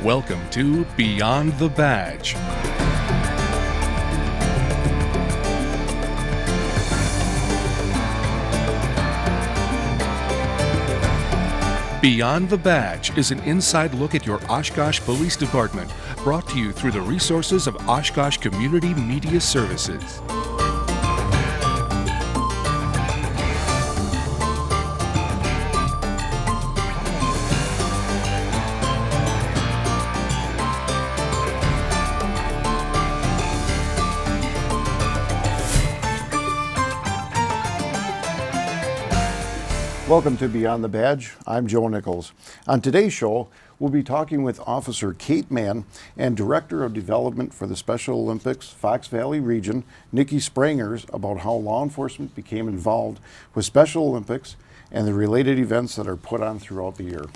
Welcome to Beyond the Badge. Beyond the Badge is an inside look at your Oshkosh Police Department, brought to you through the resources of Oshkosh Community Media Services. Welcome to Beyond the Badge. I'm Joe Nichols. On today's show, we'll be talking with Officer Kate Mann and Director of Development for the Special Olympics Fox Valley Region, Nikki Sprangers, about how law enforcement became involved with Special Olympics and the related events that are put on throughout the year.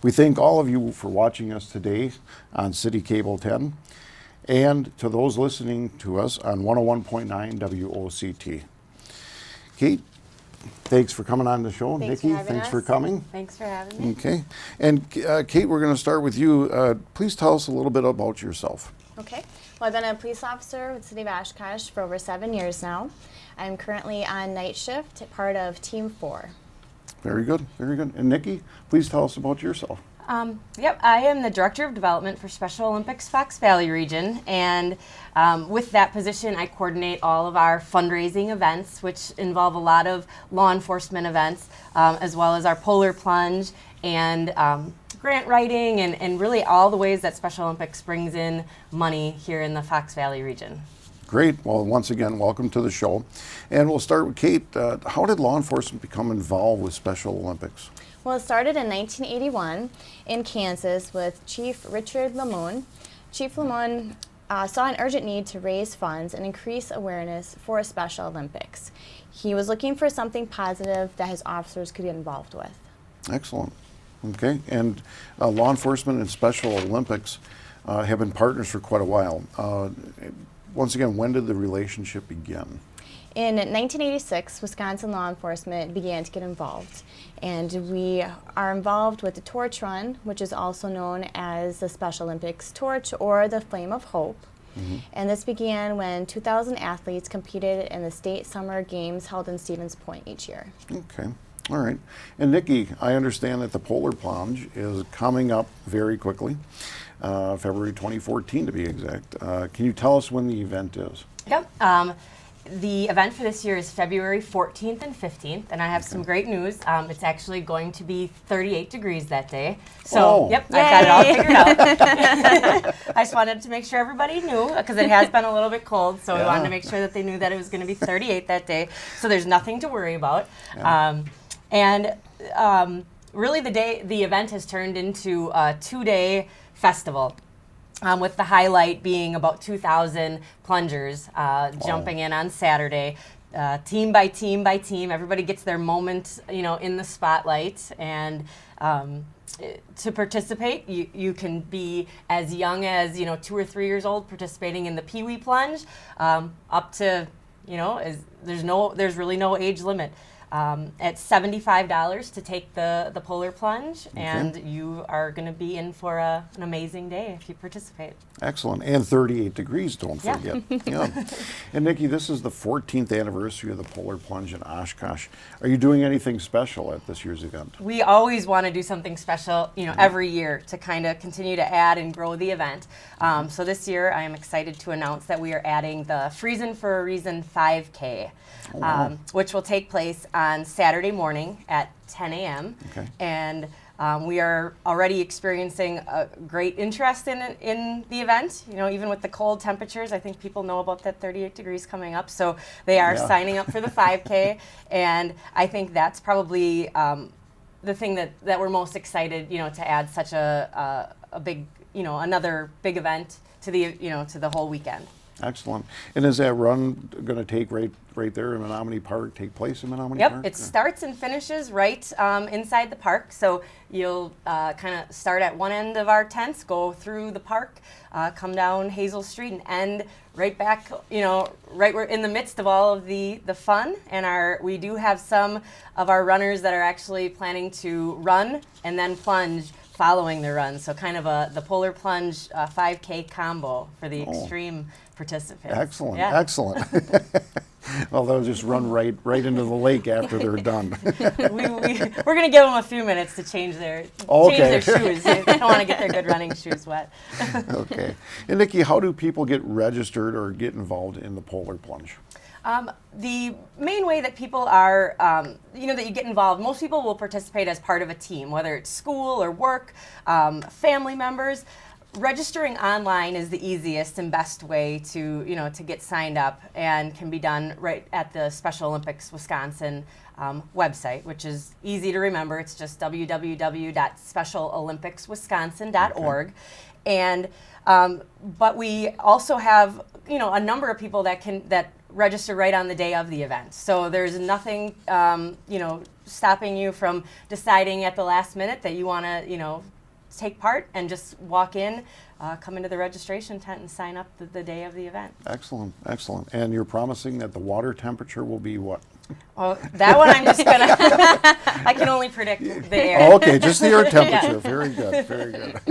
We thank all of you for watching us today on City Cable 10 and to those listening to us on 101.9 WOCT. Kate, thanks for coming on the show. Nikki, thanks for coming. Thanks for having me. Okay. And Kate, we're going to start with you. Please tell us a little bit about yourself. Okay. Well, I've been a police officer with the City of Oshkosh for over 7 years now. I'm currently on night shift, part of Team 4. Very good. Very good. And Nikki, please tell us about yourself. Yep, I am the Director of Development for Special Olympics Fox Valley Region, and with that position I coordinate all of our fundraising events, which involve a lot of law enforcement events, as well as our Polar Plunge and grant writing and really all the ways that Special Olympics brings in money here in the Fox Valley region. Great. Well, once again, welcome to the show. And we'll start with Kate. How did law enforcement become involved with Special Olympics? Well, it started in 1981 in Kansas with Chief Richard Lamone. Chief Lamone saw an urgent need to raise funds and increase awareness for Special Olympics. He was looking for something positive that his officers could get involved with. Excellent. Okay. And law enforcement and Special Olympics have been partners for quite a while. Once again, when did the relationship begin? In 1986, Wisconsin law enforcement began to get involved, and we are involved with the Torch Run, which is also known as the Special Olympics Torch or the Flame of Hope. Mm-hmm. And this began when 2,000 athletes competed in the state summer games held in Stevens Point each year. Okay. All right. And Nikki, I understand that the Polar Plunge is coming up very quickly, February 2014 to be exact. Can you tell us when the event is? Yep. The event for this year is February 14th and 15th, and I have some great news. It's actually going to be 38 degrees that day. So, Yep, Yay. I've got it all figured out. I just wanted to make sure everybody knew, because it has been a little bit cold, so we wanted to make sure that they knew that it was going to be 38 that day. So there's nothing to worry about. Yeah. Really the event has turned into a 2-day festival. With the highlight being about 2,000 plungers jumping in on Saturday, team by team by team. Everybody gets their moment, in the spotlight. And to participate, you can be as young as 2 or 3 years old participating in the Pee Wee Plunge, up to there's really no age limit. It's $75 to take the Polar Plunge, and you are going to be in for an amazing day if you participate. Excellent. And 38 degrees, don't forget. Yeah. And Nikki, this is the 14th anniversary of the Polar Plunge in Oshkosh. Are you doing anything special at this year's event? We always want to do something special, every year to kind of continue to add and grow the event. So this year I am excited to announce that we are adding the Freezin for a Reason 5K. Which will take place on Saturday morning at 10 a.m. Okay. And we are already experiencing a great interest in the event. Even with the cold temperatures, I think people know about that 38 degrees coming up. So they are signing up for the 5K. And I think that's probably the thing that we're most excited, to add such a big, another big event to the whole weekend. Excellent. And is that run going to take right there in Menominee Park, take place in Menominee Park? Yep, it starts and finishes right inside the park. So you'll kind of start at one end of our tents, go through the park, come down Hazel Street, and end right back, right where in the midst of all of the fun. And we do have some of our runners that are actually planning to run and then plunge following the run. So kind of the Polar Plunge 5K combo for the extreme participants. Excellent, Yeah. excellent. Well, they'll just run right into the lake after they're done. We're going to give them a few minutes to change their shoes. They don't want to get their good running shoes wet. Okay. And Nikki, how do people get registered or get involved in the Polar Plunge? The main way that people are, that you get involved, most people will participate as part of a team, whether it's school or work, family members. Registering online is the easiest and best way to get signed up, and can be done right at the Special Olympics Wisconsin website, which is easy to remember. It's just www.specialolympicswisconsin.org. And but we also have a number of people that register right on the day of the event. So there's nothing stopping you from deciding at the last minute that you want to take part, and just walk in, come into the registration tent and sign up the day of the event. Excellent, excellent. And you're promising that the water temperature will be what? Well, that one I'm just going to, I can only predict the air. Oh, okay, just the air temperature. Yeah. Very good, very good.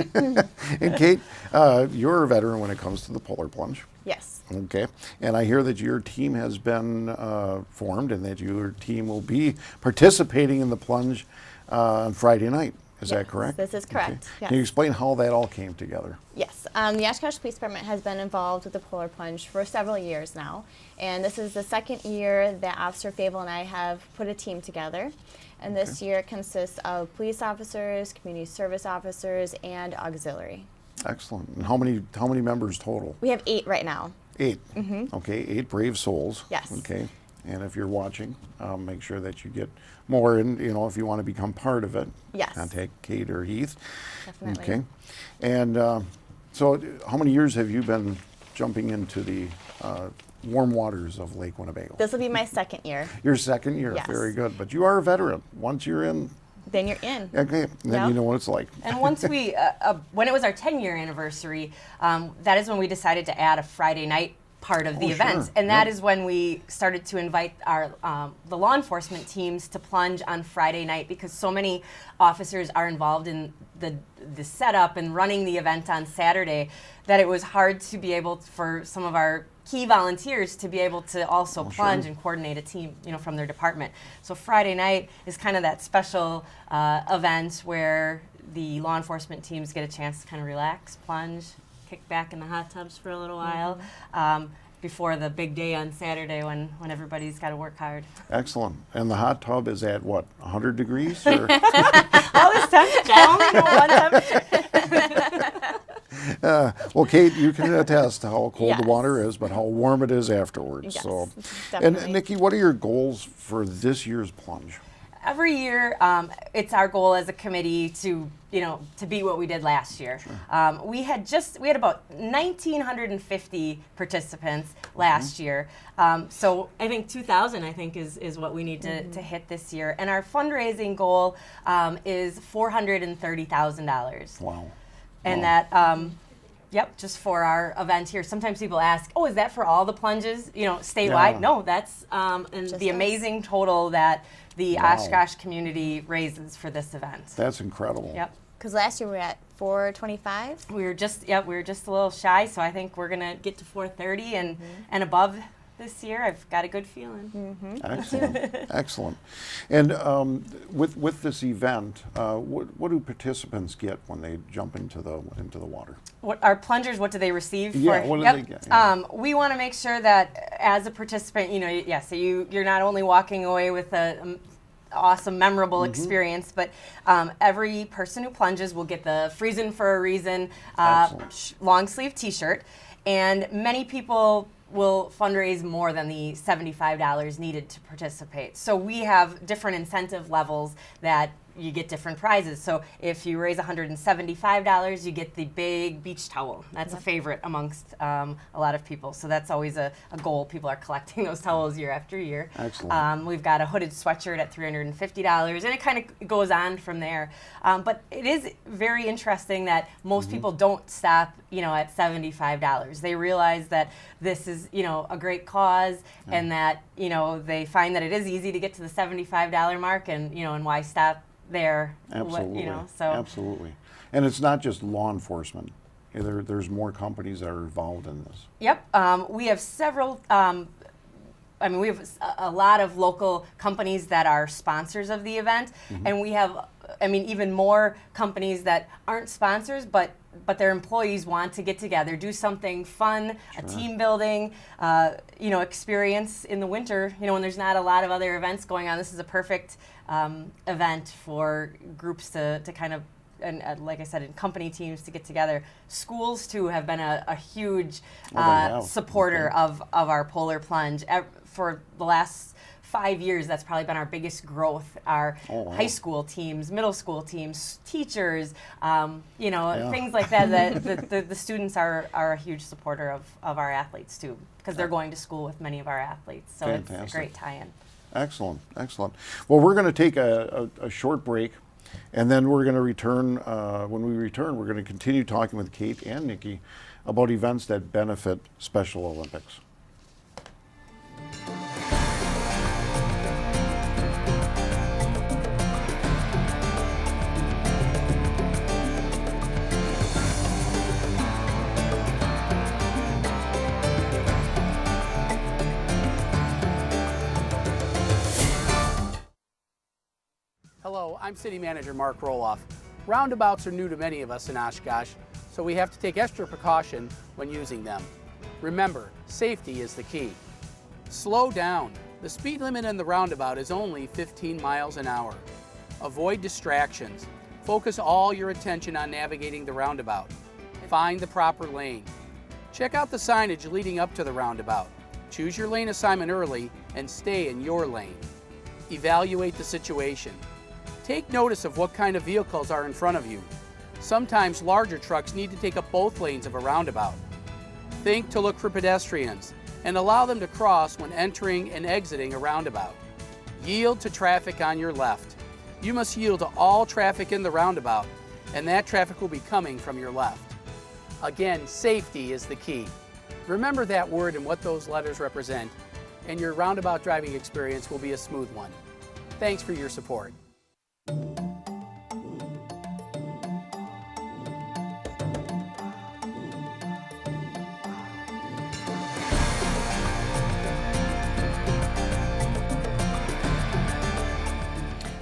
And Kate, you're a veteran when it comes to the Polar Plunge. Yes. Okay, and I hear that your team has been formed, and that your team will be participating in the plunge on Friday night. Is that correct? This is correct. Okay. Yes. Can you explain how that all came together? Yes. The Oshkosh Police Department has been involved with the Polar Plunge for several years now, and this is the second year that Officer Fable and I have put a team together. And this year it consists of police officers, community service officers, and auxiliary. Excellent. And how many members total? We have 8 right now. 8. Okay, 8 brave souls. Yes. Okay. And if you're watching, make sure that you get more in, if you want to become part of it. Yes. Contact Kate or Heath. Definitely. Okay. And so how many years have you been jumping into the warm waters of Lake Winnebago? This will be my second year. Your second year. Yes. Very good. But you are a veteran. Once you're in. Then you're in. Okay. Then you know what it's like. And once we, when it was our 10-year anniversary, that is when we decided to add a Friday night part of the event. Sure. And that is when we started to invite our the law enforcement teams to plunge on Friday night, because so many officers are involved in the setup and running the event on Saturday that it was hard to be able for some of our key volunteers to be able to also plunge and coordinate a team, from their department. So Friday night is kind of that special event where the law enforcement teams get a chance to kind of relax, plunge, kick back in the hot tubs for a little while before the big day on Saturday when everybody's got to work hard. Excellent. And the hot tub is at what, 100 degrees? Or? All this temperature. I only know one temperature. Well, Kate, you can attest to how cold Yes. the water is, but how warm it is afterwards. Yes, So, definitely. and Nikki, what are your goals for this year's plunge? Every year, it's our goal as a committee to beat what we did last year. Sure. We had about 1,950 participants last year. So I think 2,000 is what we need to hit this year. And our fundraising goal is $430,000. Wow. And Wow. that. Yep, just for our event here. Sometimes people ask, "Oh, is that for all the plunges, statewide?" Yeah. No, that's the amazing total that the Oshkosh community raises for this event. That's incredible. Yep. Because last year we were at 425. We were just a little shy, so I think we're gonna get to 430 and above this year. I've got a good feeling. Excellent. Excellent. And with this event, what do participants get when they jump into the water? What our plungers? What do they receive? Yeah, for? what do Yep. they get? Yeah. We want to make sure that as a participant, so you're not only walking away with a awesome, memorable experience, but every person who plunges will get the Freezin for a Reason long sleeve T-shirt, and many people will fundraise more than the $75 needed to participate. So we have different incentive levels that you get different prizes. So if you raise $175, you get the big beach towel. That's a favorite amongst a lot of people. So that's always a goal. People are collecting those towels year after year. Excellent. We've got a hooded sweatshirt at $350, and it kind of goes on from there. But it is very interesting that most people don't stop, at $75. They realize that this is, a great cause, and that, they find that it is easy to get to the $75 mark, and, and why stop there? Absolutely. So Absolutely. And it's not just law enforcement. There's more companies that are involved in this. Yep, we have several. We have a lot of local companies that are sponsors of the event, and we have, even more companies that aren't sponsors, but their employees want to get together, do something fun, a team building, experience in the winter. When there's not a lot of other events going on, this is a perfect event for groups to kind of, and like I said, in company teams to get together. Schools too have been a huge supporter of our Polar Plunge. For the last 5 years, that's probably been our biggest growth. Our high school teams, middle school teams, teachers, things like that. The students are a huge supporter of our athletes too, because they're going to school with many of our athletes. So Fantastic. It's a great tie-in. Excellent, excellent. Well, we're going to take a short break, and then we're going to return. When we return, we're going to continue talking with Kate and Nikki about events that benefit Special Olympics. Hello, I'm City Manager Mark Roloff. Roundabouts are new to many of us in Oshkosh, so we have to take extra precaution when using them. Remember, safety is the key. Slow down. The speed limit in the roundabout is only 15 miles an hour. Avoid distractions. Focus all your attention on navigating the roundabout. Find the proper lane. Check out the signage leading up to the roundabout. Choose your lane assignment early and stay in your lane. Evaluate the situation. Take notice of what kind of vehicles are in front of you. Sometimes larger trucks need to take up both lanes of a roundabout. Think to look for pedestrians and allow them to cross when entering and exiting a roundabout. Yield to traffic on your left. You must yield to all traffic in the roundabout, and that traffic will be coming from your left. Again, safety is the key. Remember that word and what those letters represent, and your roundabout driving experience will be a smooth one. Thanks for your support.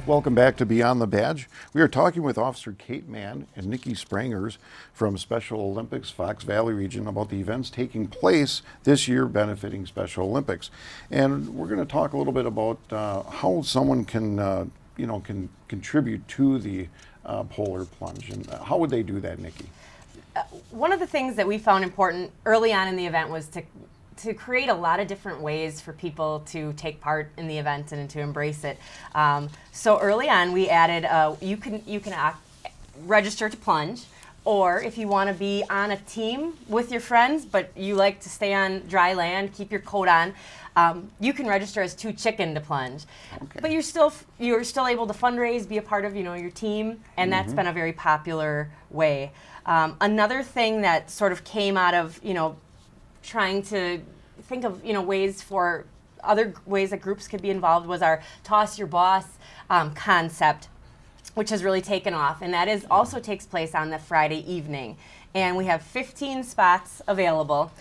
Welcome back to Beyond the Badge. We are talking with Officer Kate Mann and Nikki Sprangers from Special Olympics Fox Valley region about the events taking place this year benefiting Special Olympics. And we're going to talk a little bit about how someone can contribute to the Polar Plunge. And how would they do that, Nikki? One of the things that we found important early on in the event was to create a lot of different ways for people to take part in the event and to embrace it. So early on, we added you can register to plunge, or if you want to be on a team with your friends, but you like to stay on dry land, keep your coat on, you can register as 2 chicken to plunge. Okay. But you're still able to fundraise, be a part of your team, and that's been a very popular way. Another thing that sort of came out of trying to think of ways for other ways that groups could be involved was our Toss Your Boss concept, which has really taken off, and that also takes place on the Friday evening. And we have 15 spots available.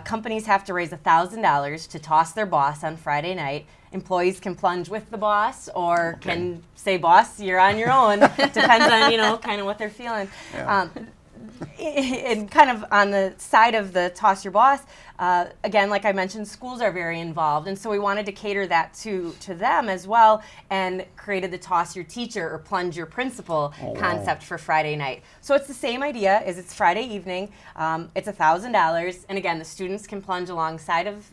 Companies have to raise $1,000 to toss their boss on Friday night. Employees can plunge with the boss or can say, "Boss, you're on your own." Depends on kind of what they're feeling. Yeah. And kind of on the side of the Toss Your Boss, again, like I mentioned, schools are very involved, and so we wanted to cater that to them as well, and created the Toss Your Teacher or Plunge Your Principal concept for Friday night. So it's the same idea, is it's Friday evening, it's $1,000, and again, the students can plunge alongside of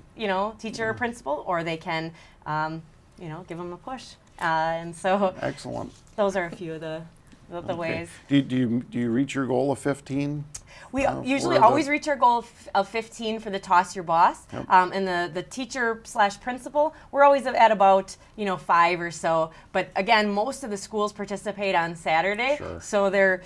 teacher or principal, or they can give them a push, and so Excellent. those are a few of the ways. Do you reach your goal of 15? We usually always reach our goal of 15 for the Toss Your Boss. Yep. And the teacher/principal, we're always at about 5 or so. But again, most of the schools participate on Saturday, Sure. so they're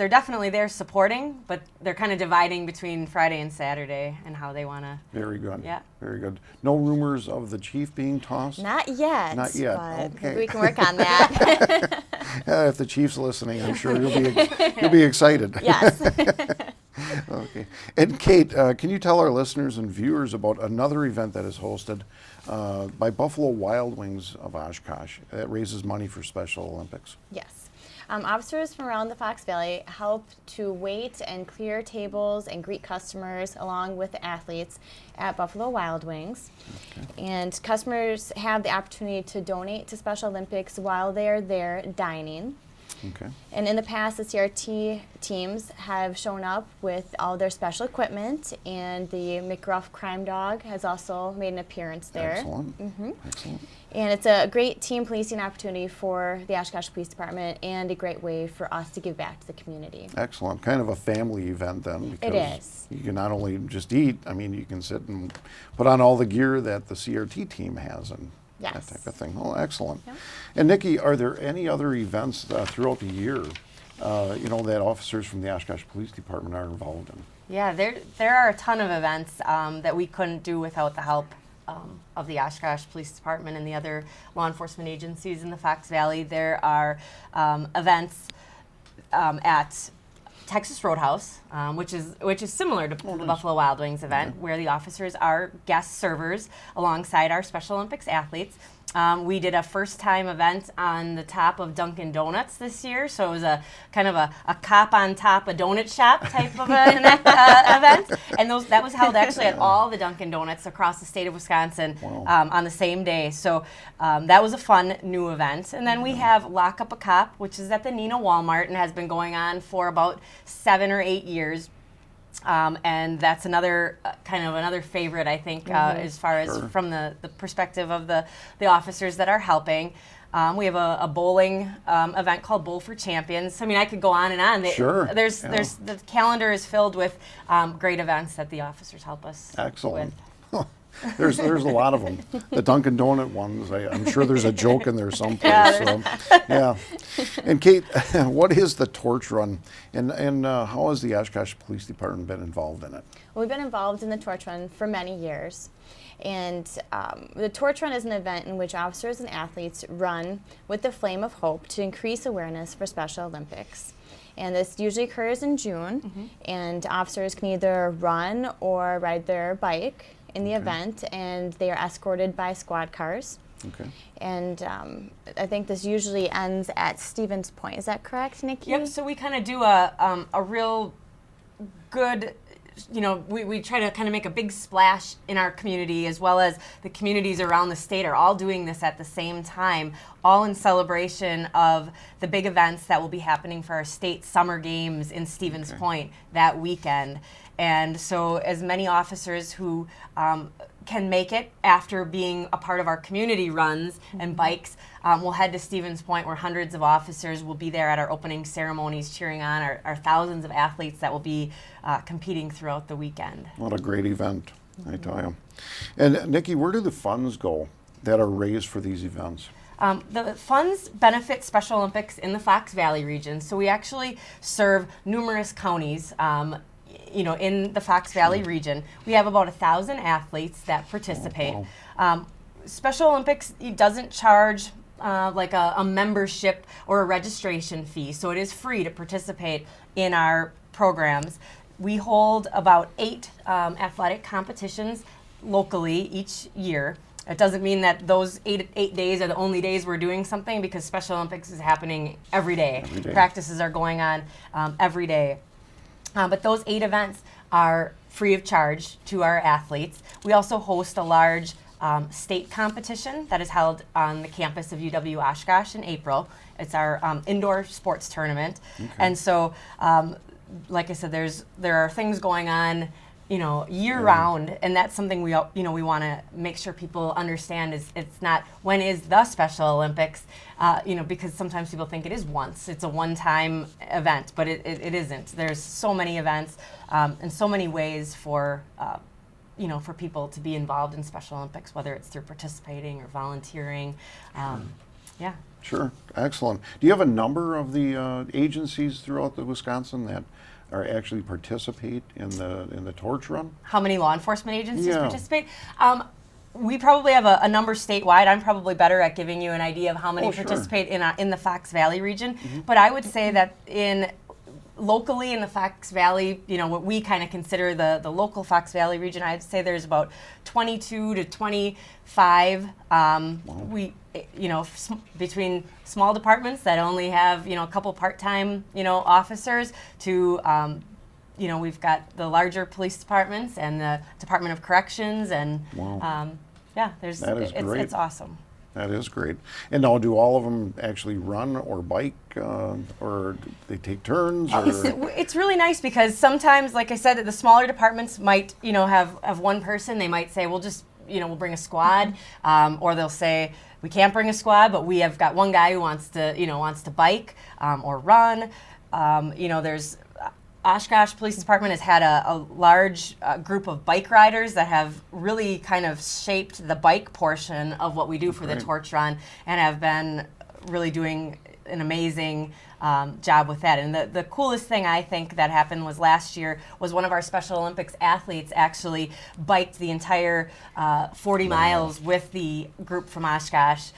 definitely there supporting, but they're kind of dividing between Friday and Saturday and how they want to. Very good. Yeah. Very good. No rumors of the chief being tossed? Not yet. Not yet. But Okay. maybe we can work on that. If the chief's listening, I'm sure you'll be excited. Yes. Okay. And Kate, can you tell our listeners and viewers about another event that is hosted by Buffalo Wild Wings of Oshkosh that raises money for Special Olympics? Yes. Officers from around the Fox Valley help to wait and clear tables and greet customers along with the athletes at Buffalo Wild Wings. Okay. And customers have the opportunity to donate to Special Olympics while they're there dining. Okay. And in the past, the CRT teams have shown up with all their special equipment, and the McGruff Crime Dog has also made an appearance there. Excellent. Excellent. And it's a great team policing opportunity for the Oshkosh Police Department and a great way for us to give back to the community. Excellent. Kind of a family event then. Because it is. You can not only just eat, I mean, you can sit and put on all the gear that the CRT team has and yes. that type of thing. Oh, excellent. Yep. And Nikki, are there any other events throughout the year, that officers from the Oshkosh Police Department are involved in? Yeah, there are a ton of events that we couldn't do without the help of the Oshkosh Police Department and the other law enforcement agencies in the Fox Valley. There are events at Texas Roadhouse, which is similar to the Buffalo Wild Wings event, where the officers are guest servers alongside our Special Olympics athletes. We did a first-time event on the top of Dunkin' Donuts this year, so it was a kind of a cop on top a donut shop type of an event, and that was held actually at all the Dunkin' Donuts across the state of Wisconsin on the same day. So that was a fun new event. And then we have Lock Up a Cop, which is at the Neenah Walmart and has been going on for about 7 or 8 years. And that's another another favorite, I think, as far as from the perspective of the officers that are helping. We have a bowling event called Bowl for Champions. I mean, I could go on and on. There's the calendar is filled with great events that the officers help us Excellent. with. There's a lot of them. The Dunkin' Donut ones, I'm sure there's a joke in there someplace. Yeah. And Kate, what is the torch run, and how has the Oshkosh Police Department been involved in it? Well, we've been involved in the torch run for many years. And the torch run is an event in which officers and athletes run with the flame of hope to increase awareness for Special Olympics. And this usually occurs in June, and officers can either run or ride their bike in the event, and they are escorted by squad cars. Okay. And I think this usually ends at Stevens Point. Is that correct, Nikki? Yep. So we kind of do a real good, we try to kind of make a big splash in our community, as well as the communities around the state are all doing this at the same time, all in celebration of the big events that will be happening for our state summer games in Stevens Point that weekend. And so as many officers who can make it after being a part of our community runs and bikes will head to Stevens Point, where hundreds of officers will be there at our opening ceremonies cheering on our thousands of athletes that will be competing throughout the weekend. What a great event, I tell you. And Nikki, where do the funds go that are raised for these events? The funds benefit Special Olympics in the Fox Valley region. So we actually serve numerous counties in the Fox Valley region. We have about 1,000 athletes that participate. Oh, wow. Special Olympics doesn't charge like a membership or a registration fee, so it is free to participate in our programs. We hold about 8 athletic competitions locally each year. It doesn't mean that those 8 days are the only days we're doing something, because Special Olympics is happening every day. Practices are going on every day. But those 8 events are free of charge to our athletes. We also host a large state competition that is held on the campus of UW Oshkosh in April. It's our indoor sports tournament. And so, like I said, there are things going on, year round, and that's something we want to make sure people understand is it's not when is the Special Olympics, because sometimes people think it is once. It's a one-time event, but it isn't. There's so many events and so many ways for for people to be involved in Special Olympics, whether it's through participating or volunteering. Yeah. Sure. Excellent. Do you have a number of the agencies throughout the Wisconsin that are actually participate in the torch run? How many law enforcement agencies participate? we probably have a number statewide. I'm probably better at giving you an idea of how many Sure. participate in the Fox Valley region. But I would say that locally in the Fox Valley, what we kind of consider the local Fox Valley region, I'd say there's about 22 to 25. Between small departments that only have a couple part-time officers to we've got the larger police departments and the Department of Corrections and That is great. it's awesome. That is great. And now, do all of them actually run or bike, or do they take turns? Or? It's really nice because sometimes, like I said, the smaller departments might, have one person. They might say, we'll just, we'll bring a squad, or they'll say, we can't bring a squad, but we have got one guy who wants to bike or run. There's Oshkosh Police Department has had a large group of bike riders that have really kind of shaped the bike portion of what we do for the torch run and have been really doing an amazing job with that. And the coolest thing I think that happened was last year was one of our Special Olympics athletes actually biked the entire 40 miles with the group from Oshkosh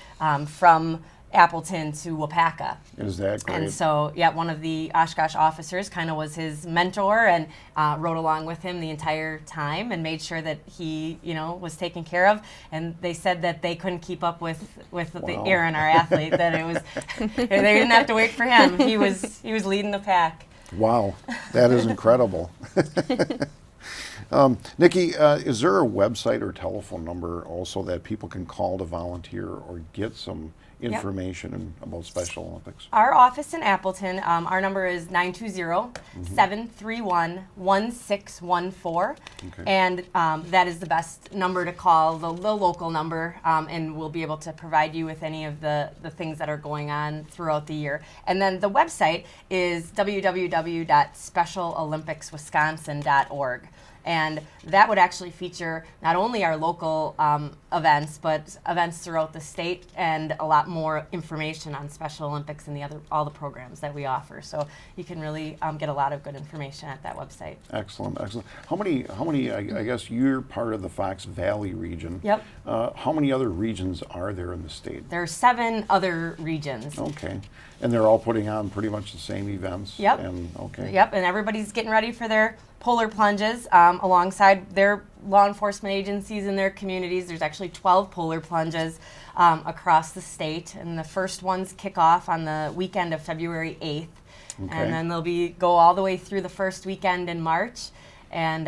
from Appleton to Wapaka. Is that great? And so, one of the Oshkosh officers kind of was his mentor and rode along with him the entire time and made sure that he, was taken care of. And they said that they couldn't keep up with the Aaron, our athlete, that it was, they didn't have to wait for him. He was leading the pack. Wow, that is incredible. Nikki, is there a website or telephone number also that people can call to volunteer or get some information about Special Olympics? Our office in Appleton, our number is 920-731-1614. And that is the best number to call, the local number, and we'll be able to provide you with any of the things that are going on throughout the year. And then the website is www.specialolympicswisconsin.org. And that would actually feature not only our local events, but events throughout the state and a lot more information on Special Olympics and all the programs that we offer. So you can really get a lot of good information at that website. Excellent, excellent. How many? I guess you're part of the Fox Valley region. Yep. How many other regions are there in the state? There are 7 other regions. Okay. And they're all putting on pretty much the same events? Yep. Yep, and everybody's getting ready for their polar plunges alongside their law enforcement agencies in their communities. There's actually 12 polar plunges across the state, and the first ones kick off on the weekend of February 8th. And then they'll go all the way through the first weekend in March. And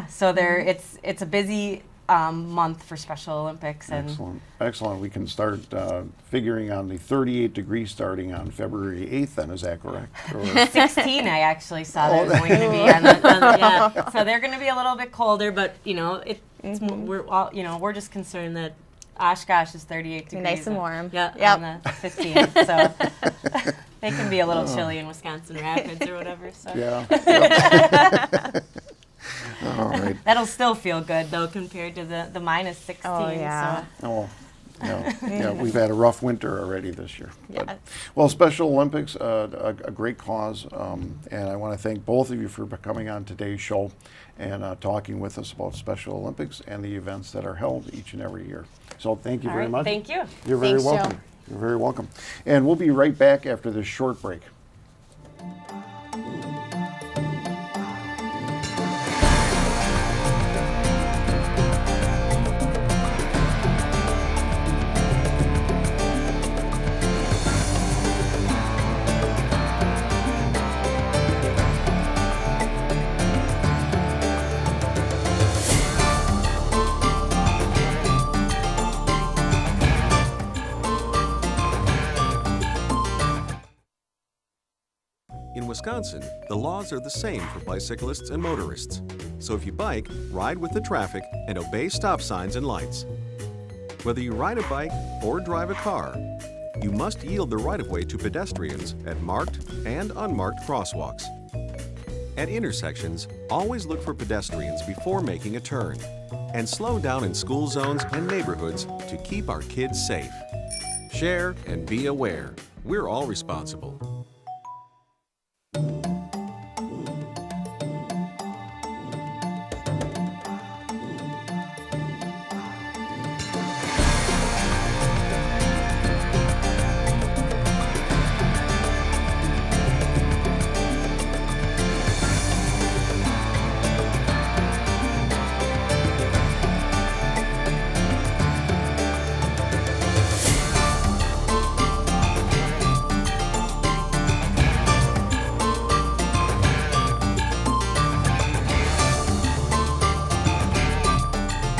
so it's a busy month for Special Olympics. And Excellent. We can start figuring on the 38 degrees starting on February 8th then, is that correct? Or 16 I actually saw that was going to be so they're going to be a little bit colder, but we're just concerned that Oshkosh is 38 degrees. Nice and warm. On the 15th. So they can be a little chilly in Wisconsin Rapids or whatever. So. Yeah. All right. That'll still feel good though compared to the minus 16. Oh, yeah. So. Yeah, we've had a rough winter already this year. But, well, Special Olympics, a great cause, and I want to thank both of you for coming on today's show and talking with us about Special Olympics and the events that are held each and every year. So thank you very much. Thank you. You're very welcome. Joe. You're very welcome. And we'll be right back after this short break. In Wisconsin, the laws are the same for bicyclists and motorists. So if you bike, ride with the traffic and obey stop signs and lights. Whether you ride a bike or drive a car, you must yield the right-of-way to pedestrians at marked and unmarked crosswalks. At intersections, always look for pedestrians before making a turn, and slow down in school zones and neighborhoods to keep our kids safe. Share and be aware. We're all responsible.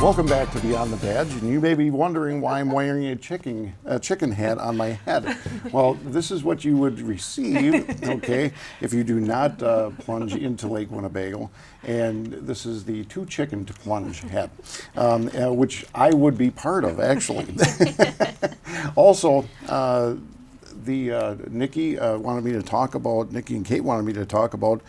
Welcome back to Beyond the Badge, and you may be wondering why I'm wearing a chicken hat on my head. Well, this is what you would receive, okay, if you do not plunge into Lake Winnebago. And this is the Two Chicken to Plunge hat, which I would be part of, actually. Also, Nikki wanted me to talk about, Nikki and Kate wanted me to talk about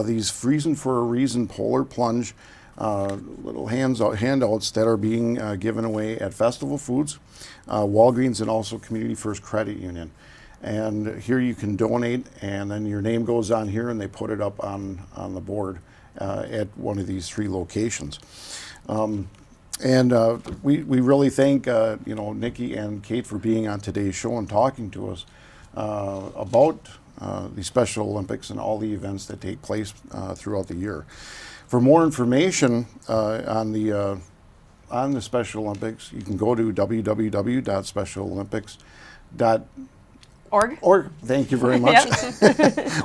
these Freezin for a Reason polar plunge little handouts that are being given away at Festival Foods, Walgreens, and also Community First Credit Union. And here you can donate, and then your name goes on here, and they put it up on the board at one of these 3 locations. We really thank Nikki and Kate for being on today's show and talking to us about the Special Olympics and all the events that take place throughout the year. For more information on the Special Olympics, you can go to www.specialolympics.org. Thank you very much.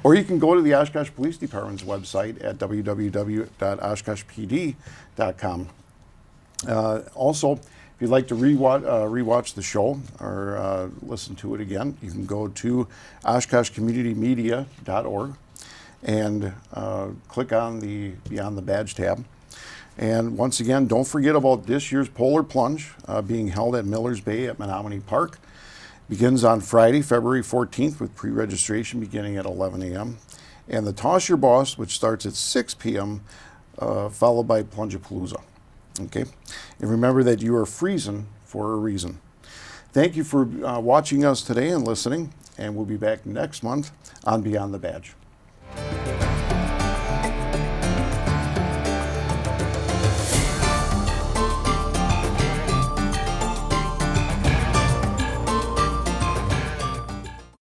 Or you can go to the Oshkosh Police Department's website at www.oshkoshpd.com. Also, if you'd like to rewatch the show or listen to it again, you can go to oshkoshcommunitymedia.org and click on the Beyond the Badge tab. And once again, don't forget about this year's Polar Plunge being held at Millers Bay at Menominee Park. Begins on Friday, February 14th with pre-registration beginning at 11 a.m. And the Toss Your Boss, which starts at 6 p.m., followed by Plungeapalooza. Okay? And remember that you are freezing for a reason. Thank you for watching us today and listening, and we'll be back next month on Beyond the Badge.